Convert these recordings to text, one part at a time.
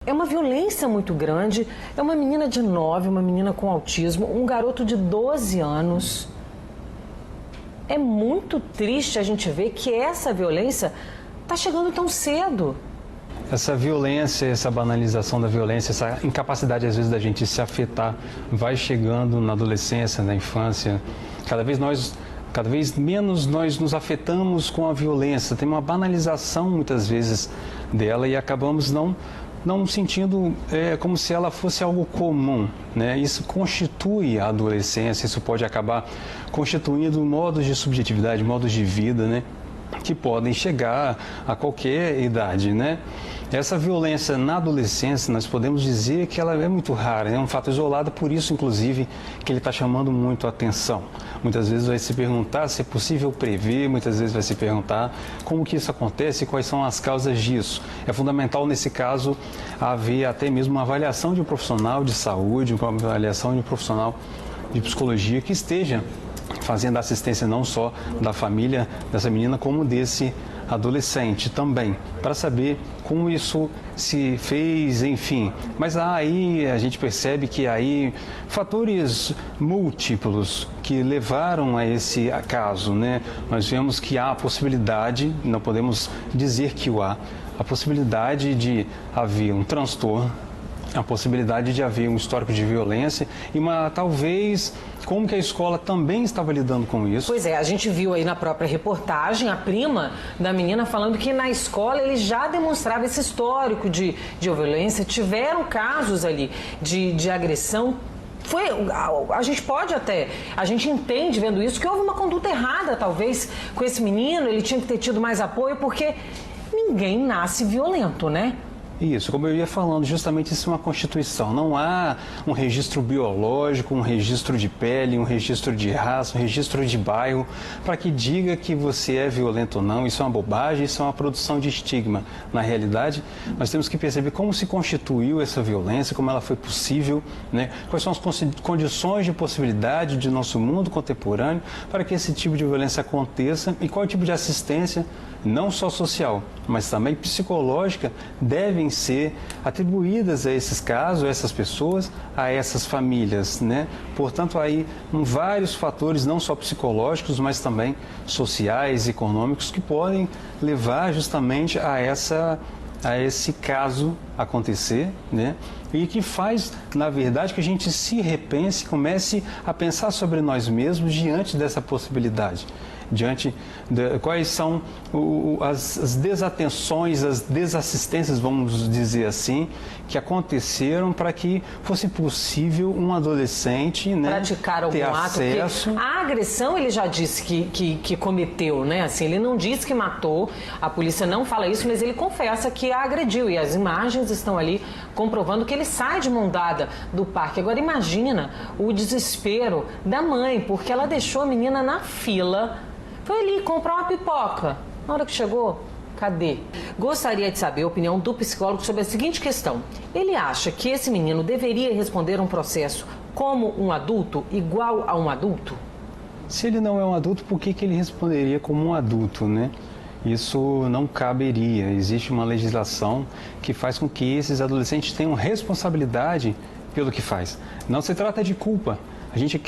É uma violência muito grande, é uma menina de 9, uma menina com autismo, um garoto de 12 anos. É muito triste a gente ver que essa violência está chegando tão cedo. Essa violência, essa banalização da violência, essa incapacidade às vezes da gente se afetar, vai chegando na adolescência, na infância. Cada vez menos nós nos afetamos com a violência. Tem uma banalização muitas vezes dela e acabamos não sentindo como se ela fosse algo comum, né? Isso constitui a adolescência, isso pode acabar constituindo modos de subjetividade, modos de vida, né? Que podem chegar a qualquer idade, né? Essa violência na adolescência, nós podemos dizer que ela é muito rara, é um fato isolado, por isso, inclusive, que ele está chamando muito a atenção. Muitas vezes vai se perguntar se é possível prever, muitas vezes vai se perguntar como que isso acontece e quais são as causas disso. É fundamental, nesse caso, haver até mesmo uma avaliação de um profissional de saúde, uma avaliação de um profissional de psicologia que esteja fazendo a assistência não só da família dessa menina, como desse adolescente também, para saber como isso se fez, enfim. Mas aí a gente percebe que aí fatores múltiplos que levaram a esse caso, né? Nós vemos que há a possibilidade, não podemos dizer que o há, a possibilidade de haver um transtorno, a possibilidade de haver um histórico de violência e talvez como que a escola também estava lidando com isso. Pois é, a gente viu aí na própria reportagem a prima da menina falando que na escola ele já demonstrava esse histórico de violência, tiveram casos ali de agressão. A gente entende vendo isso que houve uma conduta errada talvez com esse menino, ele tinha que ter tido mais apoio porque ninguém nasce violento, né? Isso, como eu ia falando, justamente isso é uma constituição. Não há um registro biológico, um registro de pele, um registro de raça, um registro de bairro, para que diga que você é violento ou não. Isso é uma bobagem, isso é uma produção de estigma. Na realidade, nós temos que perceber como se constituiu essa violência, como ela foi possível, né? Quais são as condições de possibilidade de nosso mundo contemporâneo para que esse tipo de violência aconteça e qual tipo de assistência, não só social, mas também psicológica, devem ser atribuídas a esses casos, a essas pessoas, a essas famílias, né? Portanto, aí vários fatores, não só psicológicos, mas também sociais, econômicos, que podem levar justamente a esse caso acontecer, né? E que faz, na verdade, que a gente se repense, comece a pensar sobre nós mesmos diante dessa possibilidade. Diante de quais são as desatenções, as desassistências, vamos dizer assim, que aconteceram para que fosse possível um adolescente, né, praticar algum ter ato. acesso. A agressão ele já disse que cometeu, né? Assim, ele não disse que matou, a polícia não fala isso, mas ele confessa que a agrediu e as imagens estão ali comprovando que ele sai de mão dada do parque. Agora imagina o desespero da mãe, porque ela deixou a menina na fila. Foi ali comprar uma pipoca. Na hora que chegou, cadê? Gostaria de saber a opinião do psicólogo sobre a seguinte questão. Ele acha que esse menino deveria responder a um processo como um adulto, igual a um adulto? Se ele não é um adulto, por que ele responderia como um adulto, né? Isso não caberia. Existe uma legislação que faz com que esses adolescentes tenham responsabilidade pelo que faz. Não se trata de culpa. A gente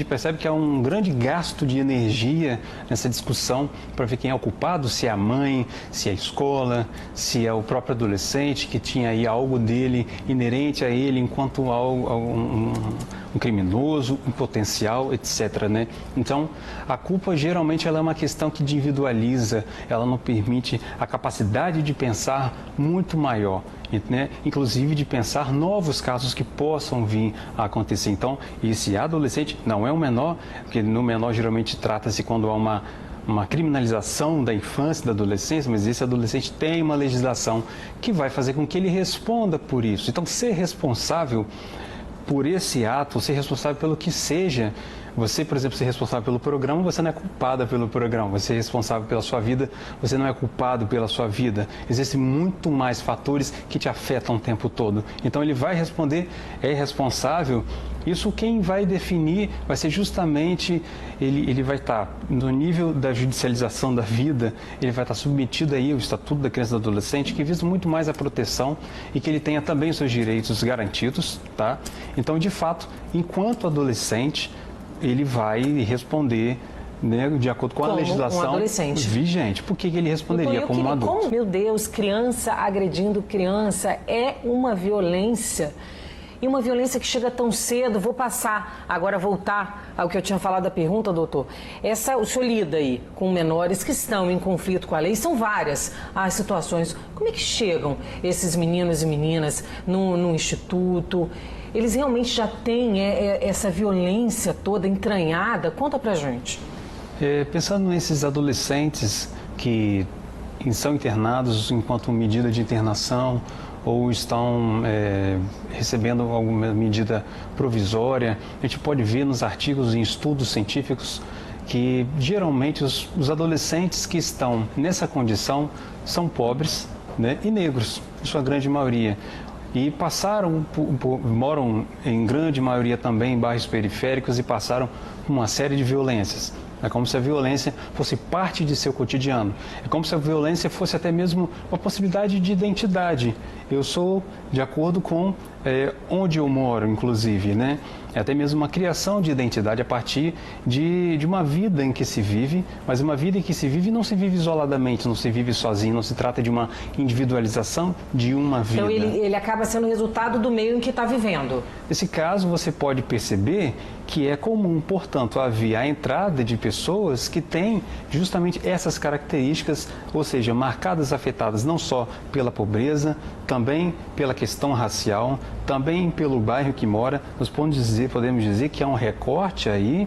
percebe que há um grande gasto de energia nessa discussão para ver quem é o culpado, se é a mãe, se é a escola, se é o próprio adolescente que tinha aí algo dele inerente a ele enquanto um criminoso, um potencial, etc., né? Então, a culpa geralmente ela é uma questão que individualiza, ela não permite a capacidade de pensar muito maior, né? Inclusive de pensar novos casos que possam vir a acontecer. Então, esse adolescente não é um menor, porque no menor geralmente trata-se quando há uma criminalização da infância, da adolescência, mas esse adolescente tem uma legislação que vai fazer com que ele responda por isso. Então, ser responsável por esse ato, ser responsável pelo que seja. Você, por exemplo, ser responsável pelo programa, você não é culpada pelo programa. Você é responsável pela sua vida, você não é culpado pela sua vida. Existem muito mais fatores que te afetam o tempo todo. Então, ele vai responder, é responsável Isso quem vai definir vai ser justamente, ele vai estar no nível da judicialização da vida, ele vai estar submetido aí ao Estatuto da Criança e do Adolescente, que visa muito mais a proteção e que ele tenha também os seus direitos garantidos, tá? Então, de fato, enquanto adolescente, ele vai responder, né, de acordo com a legislação vigente. Por que ele responderia como um adulto? Meu Deus, criança agredindo criança é uma violência. E uma violência que chega tão cedo. Vou passar, agora voltar ao que eu tinha falado da pergunta, doutor. O senhor lida aí com menores que estão em conflito com a lei. São várias as situações. Como é que chegam esses meninos e meninas no instituto? Eles realmente já têm essa violência toda entranhada? Conta pra gente. Pensando nesses adolescentes que são internados enquanto medida de internação ou estão recebendo alguma medida provisória, a gente pode ver nos artigos em estudos científicos que geralmente os adolescentes que estão nessa condição são pobres, né, e negros, em sua grande maioria. E moram em grande maioria também em bairros periféricos e passaram por uma série de violências. É como se a violência fosse parte de seu cotidiano. É como se a violência fosse até mesmo uma possibilidade de identidade. Eu sou de acordo com onde eu moro, inclusive, né? É até mesmo uma criação de identidade a partir de uma vida em que se vive, mas uma vida em que se vive não se vive isoladamente, não se vive sozinho, não se trata de uma individualização de uma vida. Então ele acaba sendo resultado do meio em que está vivendo. Nesse caso, você pode perceber que é comum, portanto, haver a entrada de pessoas que têm justamente essas características, ou seja, marcadas, afetadas não só pela pobreza, também pela questão racial, também pelo bairro que mora. Nós podemos dizer que há um recorte aí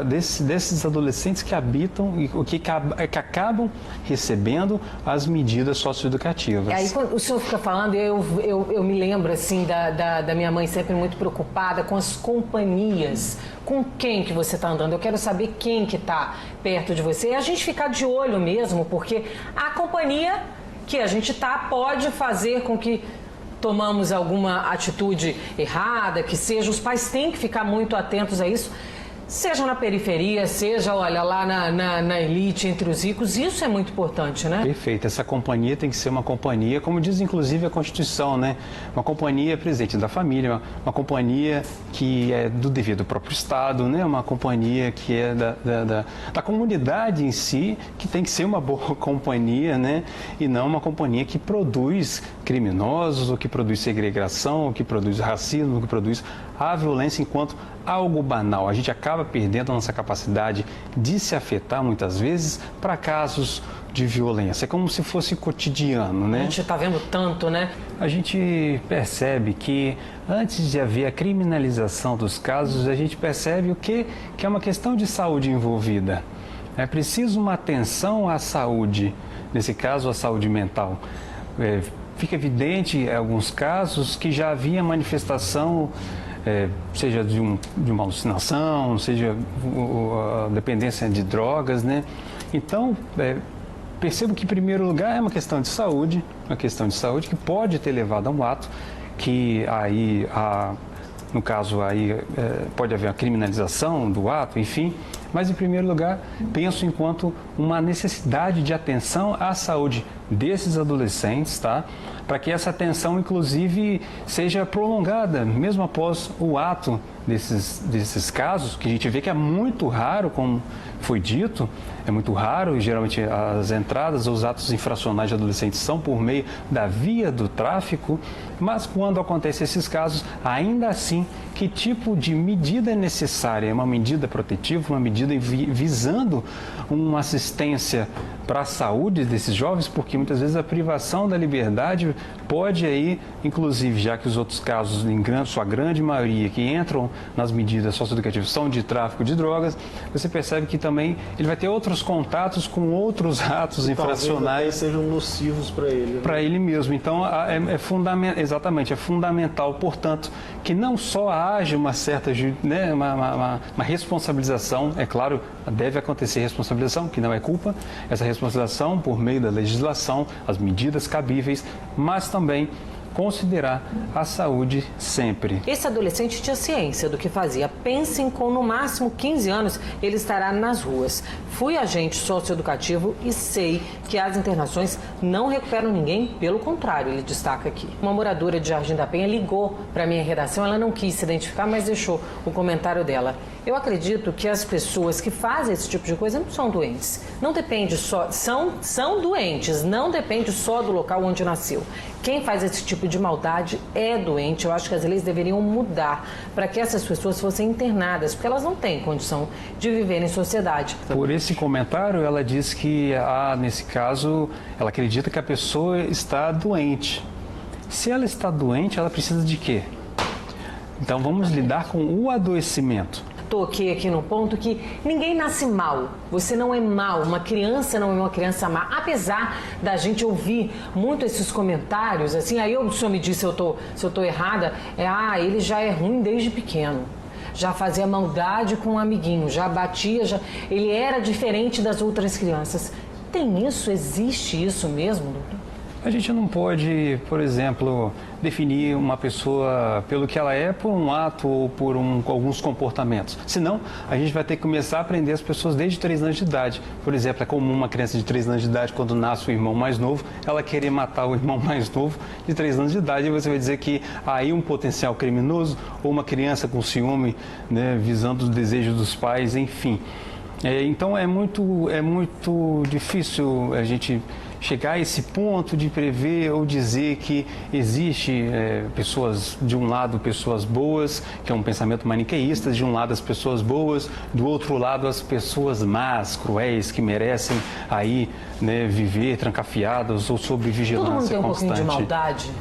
desses adolescentes que habitam e que acabam recebendo as medidas socioeducativas. Aí quando o senhor fica falando, eu me lembro assim da minha mãe sempre muito preocupada com as companhias. Com quem que você está andando? Eu quero saber quem que está perto de você. E a gente ficar de olho mesmo, porque a companhia que a gente está pode fazer com que tomamos alguma atitude errada, que seja. Os pais têm que ficar muito atentos a isso. Seja na periferia, seja, olha, lá na elite, entre os ricos, isso é muito importante, né? Perfeito. Essa companhia tem que ser uma companhia, como diz inclusive a Constituição, né? Uma companhia presente da família, uma companhia que é do dever do próprio Estado, né? Uma companhia que é da comunidade em si, que tem que ser uma boa companhia, né? E não uma companhia que produz criminosos, ou que produz segregação, ou que produz racismo, ou que produz a violência enquanto algo banal. A gente acaba perdendo a nossa capacidade de se afetar muitas vezes para casos de violência. É como se fosse cotidiano, né? A gente está vendo tanto, né? A gente percebe que antes de haver a criminalização dos casos, a gente percebe o que é uma questão de saúde envolvida. É preciso uma atenção à saúde, nesse caso a saúde mental. Fica evidente em alguns casos que já havia manifestação, seja de uma alucinação, seja a dependência de drogas, né? Então, percebo que, em primeiro lugar, é uma questão de saúde que pode ter levado a um ato que aí, no caso, aí pode haver a criminalização do ato, enfim. Mas, em primeiro lugar, penso enquanto uma necessidade de atenção à saúde desses adolescentes, tá? Para que essa atenção, inclusive, seja prolongada, mesmo após o ato desses casos, que a gente vê que é muito raro, como foi dito, é muito raro, e geralmente as entradas, os atos infracionais de adolescentes são por meio da via do tráfico, mas quando acontecem esses casos, ainda assim, que tipo de medida é necessária? É uma medida protetiva, uma medida visando uma assistência para a saúde desses jovens, porque muitas vezes a privação da liberdade pode aí, inclusive, já que os outros casos, em sua grande maioria, que entram nas medidas socioeducativas são de tráfico de drogas, você percebe que também ele vai ter outros contatos com outros atos infracionais. Sejam nocivos para ele. Né? Para ele mesmo. Então, exatamente, é fundamental, portanto, que não só haja uma certa, né, uma responsabilização, é claro, deve acontecer responsabilização, que não é culpa, essa responsabilização por meio da legislação, as medidas cabíveis, mas também considerar a saúde sempre. Esse adolescente tinha ciência do que fazia. Pensem, com no máximo 15 anos, ele estará nas ruas. Fui agente socioeducativo e sei que as internações não recuperam ninguém, pelo contrário, ele destaca aqui. Uma moradora de Jardim da Penha ligou para a minha redação, ela não quis se identificar, mas deixou o comentário dela. Eu acredito que as pessoas que fazem esse tipo de coisa não são doentes. Não depende só, são doentes, não depende só do local onde nasceu. Quem faz esse tipo de maldade é doente. Eu acho que as leis deveriam mudar para que essas pessoas fossem internadas, porque elas não têm condição de viver em sociedade. Por esse comentário, ela diz que, nesse caso, ela acredita que a pessoa está doente. Se ela está doente, ela precisa de quê? Então, vamos lidar com o adoecimento. Toquei aqui no ponto que ninguém nasce mal, você não é mal, uma criança não é uma criança má, apesar da gente ouvir muito esses comentários, assim, aí o senhor me disse se eu tô errada, ele já é ruim desde pequeno, já fazia maldade com um amiguinho, já batia, ele era diferente das outras crianças. Tem isso? Existe isso mesmo, doutor? A gente não pode, por exemplo, definir uma pessoa pelo que ela é por um ato ou por alguns comportamentos. Senão, a gente vai ter que começar a aprender as pessoas desde 3 anos de idade. Por exemplo, é comum uma criança de 3 anos de idade, quando nasce o irmão mais novo, ela querer matar o irmão mais novo de 3 anos de idade. E você vai dizer que há aí um potencial criminoso ou uma criança com ciúme, né, visando os desejos dos pais, enfim. Então, é muito difícil a gente chegar a esse ponto de prever ou dizer que existe pessoas, de um lado, pessoas boas, que é um pensamento maniqueísta, de um lado as pessoas boas, do outro lado as pessoas más, cruéis, que merecem aí, né, viver trancafiadas ou sob vigilância constante. Todo mundo tem um pouquinho de maldade?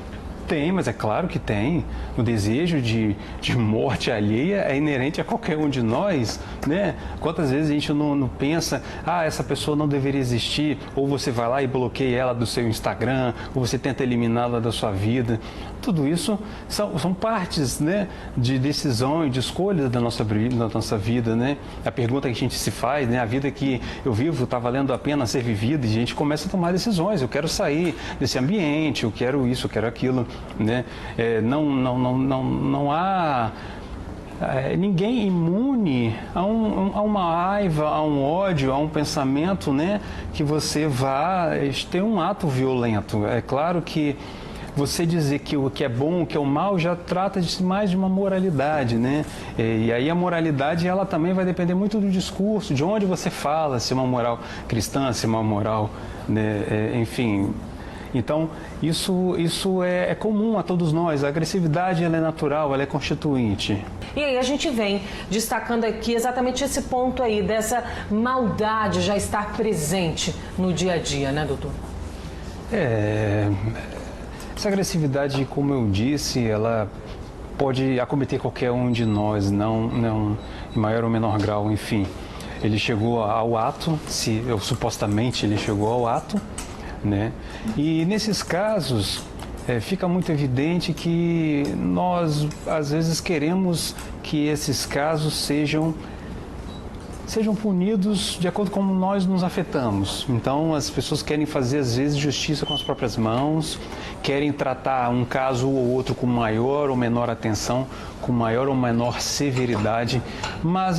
Tem, mas é claro que tem. O desejo de morte alheia é inerente a qualquer um de nós, né? Quantas vezes a gente não pensa, essa pessoa não deveria existir, ou você vai lá e bloqueia ela do seu Instagram, ou você tenta eliminá-la da sua vida. Tudo isso são partes, né, de decisão e de escolhas da nossa vida, né? A pergunta que a gente se faz, né, a vida que eu vivo está valendo a pena ser vivida, e a gente começa a tomar decisões. Eu quero sair desse ambiente, eu quero isso, eu quero aquilo, né? Não há ninguém imune a uma raiva, a um ódio, a um pensamento, né, que você vá ter um ato violento. É claro que você dizer que o que é bom, o que é o mal, já trata mais de uma moralidade, né? E aí a moralidade, ela também vai depender muito do discurso, de onde você fala, se é uma moral cristã, se é uma moral, né, enfim. Então, isso é comum a todos nós. A agressividade, ela é natural, ela é constituinte. E aí a gente vem destacando aqui exatamente esse ponto aí, dessa maldade já estar presente no dia a dia, né, doutor? Essa agressividade, como eu disse, ela pode acometer qualquer um de nós, não em maior ou menor grau, enfim. Ele chegou ao ato, supostamente ele chegou ao ato, né? E nesses casos fica muito evidente que nós às vezes queremos que esses casos sejam punidos de acordo com como nós nos afetamos. Então as pessoas querem fazer às vezes justiça com as próprias mãos, querem tratar um caso ou outro com maior ou menor atenção, com maior ou menor severidade, mas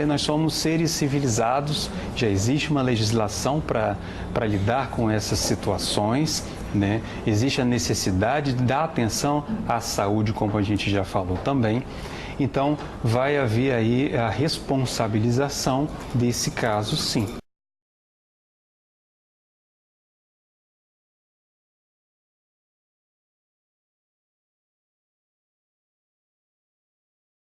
nós somos seres civilizados, já existe uma legislação para lidar com essas situações, né? Existe a necessidade da atenção à saúde, como a gente já falou também. Então, vai haver aí a responsabilização desse caso, sim.